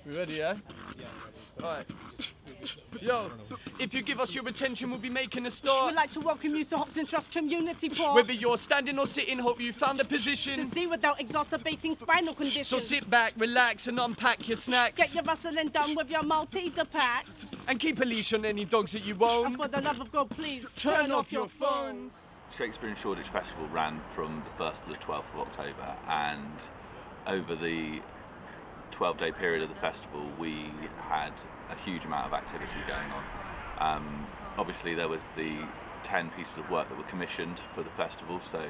You ready, yeah? Alright. Yo, if you give us your attention, we'll be making a start. We'd like to welcome you to Hopton Trust Community Park. Whether you're standing or sitting, hope you found a position to see without exacerbating spinal conditions. So sit back, relax and unpack your snacks. Get your rustling done with your Malteser packs. And keep a leash on any dogs that you own. And for the love of God, please turn off your phones. Shakespeare in Shoreditch Festival ran from the 1st to the 12th of October, and over the 12-day period of the festival we had a huge amount of activity going on. Obviously there was the 10 pieces of work that were commissioned for the festival, so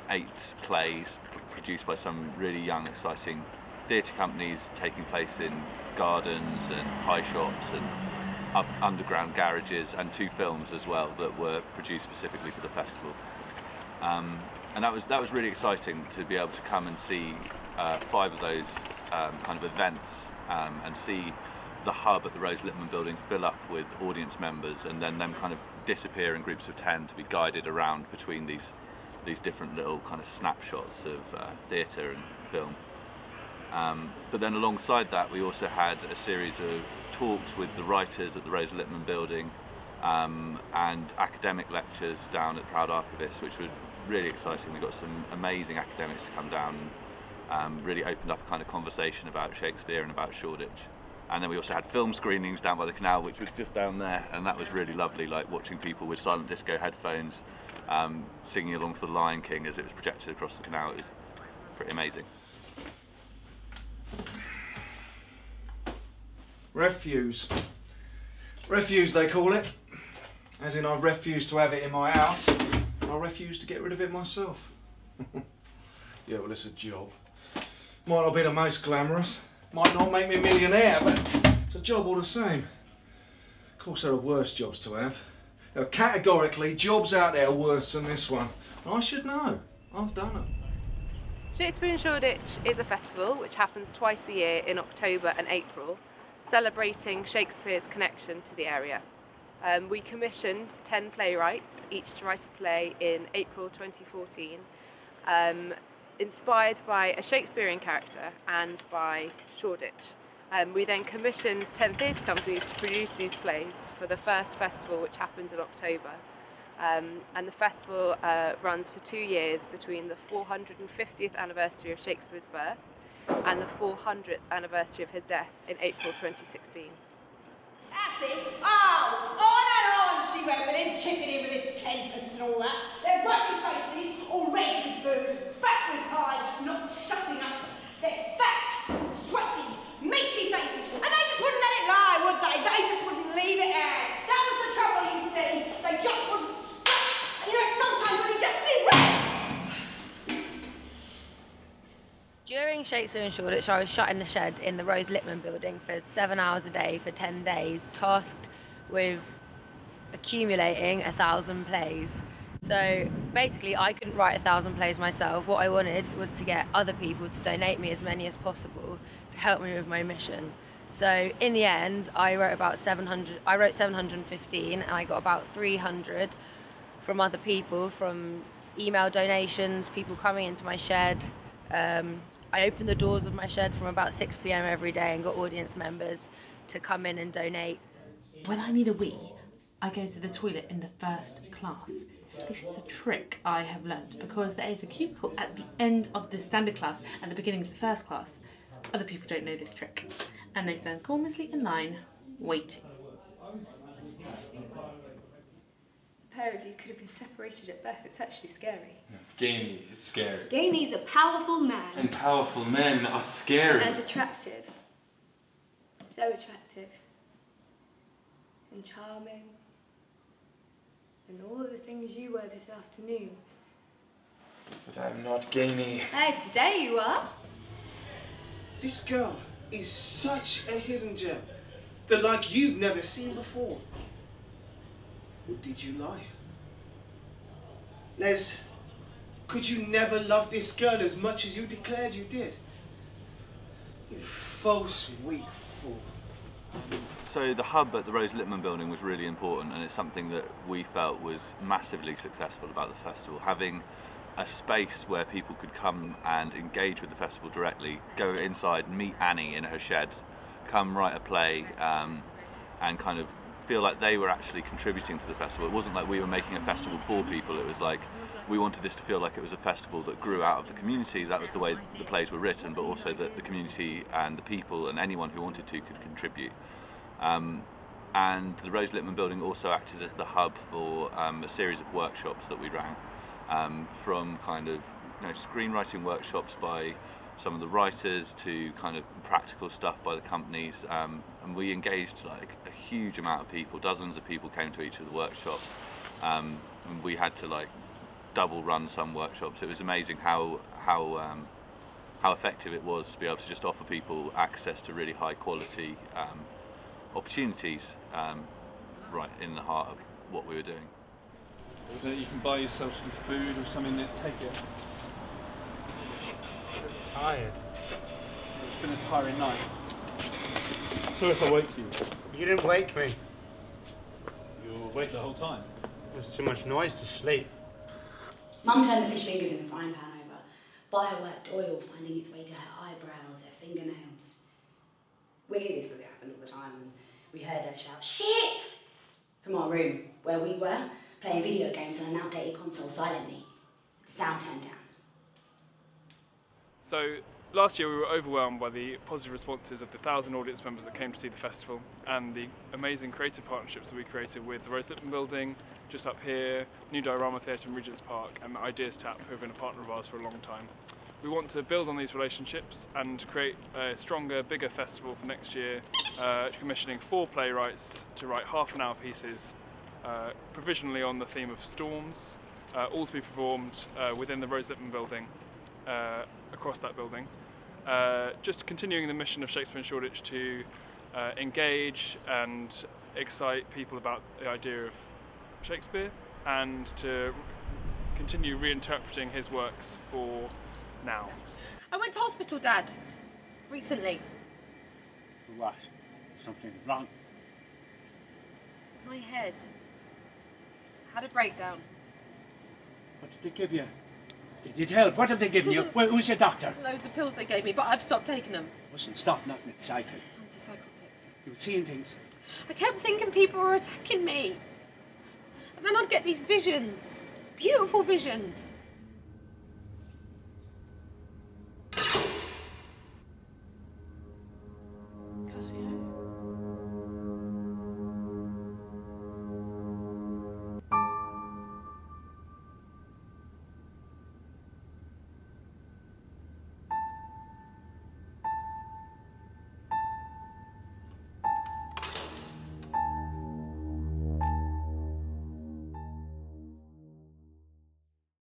8 plays produced by some really young, exciting theatre companies, taking place in gardens and high shops and underground garages, and 2 films as well that were produced specifically for the festival. And that was really exciting to be able to come and see 5 of those kind of events and see the hub at the Rose Littman building fill up with audience members, and then them kind of disappear in groups of 10 to be guided around between these different little kind of snapshots of theatre and film. But then alongside that we also had a series of talks with the writers at the Rose Littman building and academic lectures down at Proud Archivists, which was really exciting. We got some amazing academics to come down and really opened up a kind of conversation about Shakespeare and about Shoreditch. And then we also had film screenings down by the canal, which was just down there, and that was really lovely, like watching people with silent disco headphones singing along for The Lion King as it was projected across the canal. It was pretty amazing. Refuse. Refuse, they call it. As in, I refuse to have it in my house. I refuse to get rid of it myself. Yeah, well, it's a job. Might not be the most glamorous. Might not make me a millionaire, but it's a job all the same. Of course, there are worse jobs to have. There are categorically jobs out there worse than this one. And I should know. I've done it. Shakespeare in Shoreditch is a festival which happens twice a year in October and April, celebrating Shakespeare's connection to the area. We commissioned 10 playwrights, each to write a play in April 2014, inspired by a Shakespearean character and by Shoreditch. We then commissioned 10 theatre companies to produce these plays for the first festival, which happened in October. And the festival runs for 2 years, between the 450th anniversary of Shakespeare's birth and the 400th anniversary of his death in April 2016. That's it. Oh, on and on she went with him, chipping in with his tenpence and all that. Their ruddy faces, all red with booze, fat with pie, just not shutting up. They're fat, sweaty, meaty faces, and they just wouldn't let it lie, would they? They just wouldn't leave it as. That was the trouble, you see. They just wouldn't stop. And you know, sometimes when you just see red. During Shakespeare in Shoreditch, I was shut in the shed in the Rose Littman building for 7 hours a day for 10 days, tasked with accumulating 1,000 plays. So basically I couldn't write 1,000 plays myself. What I wanted was to get other people to donate me as many as possible to help me with my mission. So in the end I wrote 715 and I got about 300 from other people, from email donations, people coming into my shed. I opened the doors of my shed from about 6 PM every day and got audience members to come in and donate. When I need a wee, I go to the toilet in the first class. This is a trick I have learned because there is a cubicle at the end of the standard class and the beginning of the first class. Other people don't know this trick and they stand calmly in line, waiting. A pair of you could have been separated at birth. It's actually scary. Gainey is scary. Gainey's a powerful man. And powerful men are scary. And attractive. So attractive. And charming. And all the things you were this afternoon. But I'm not Gainey. Hey, today you are. This girl is such a hidden gem. The like you've never seen before. Or did you lie? Les, could you never love this girl as much as you declared you did? You false, weak fool. So the hub at the Rose Littman building was really important, and it's something that we felt was massively successful about the festival. Having a space where people could come and engage with the festival directly, go inside, meet Annie in her shed, come write a play, and kind of feel like they were actually contributing to the festival. It wasn't like we were making a festival for people, it was like we wanted this to feel like it was a festival that grew out of the community. That was the way the plays were written, but also that the community and the people and anyone who wanted to could contribute. And the Rose Littman building also acted as the hub for a series of workshops that we ran, from kind of screenwriting workshops by some of the writers to kind of practical stuff by the companies, and we engaged like a huge amount of people. Dozens of people came to each of the workshops, and we had to like double run some workshops. It was amazing how effective it was to be able to just offer people access to really high quality opportunities right in the heart of what we were doing. So that you can buy yourself some food or something, take it. I'm tired. It's been a tiring night. Sorry if I woke you. You didn't wake me. You were awake the whole time. There's too much noise to sleep. Mum turned the fish fingers in the frying pan over. Bioworked oil finding its way to her eyebrows, her fingernails. We knew this because it happened all the time, and we heard her shout, "Shit!" from our room, where we were, playing video games on an outdated console silently. The sound turned down. So, last year we were overwhelmed by the positive responses of the 1,000 audience members that came to see the festival, and the amazing creative partnerships that we created with the Rose Littman building, just up here, New Diorama Theatre in Regent's Park, and Ideas Tap, who have been a partner of ours for a long time. We want to build on these relationships and create a stronger, bigger festival for next year, commissioning 4 playwrights to write half-an-hour pieces, provisionally on the theme of storms, all to be performed within the Rose Littman building, across that building. Just continuing the mission of Shakespeare in Shoreditch to engage and excite people about the idea of Shakespeare, and to continue reinterpreting his works for now. I went to hospital, Dad, recently. For what? Something wrong? My head had a breakdown. What did they give you? Did it help? What have they given you? Who's your doctor? Loads of pills they gave me, but I've stopped taking them. Mustn't stop nothing at cycle. Antipsychotics. You were seeing things. I kept thinking people were attacking me. And then I'd get these visions. Beautiful visions.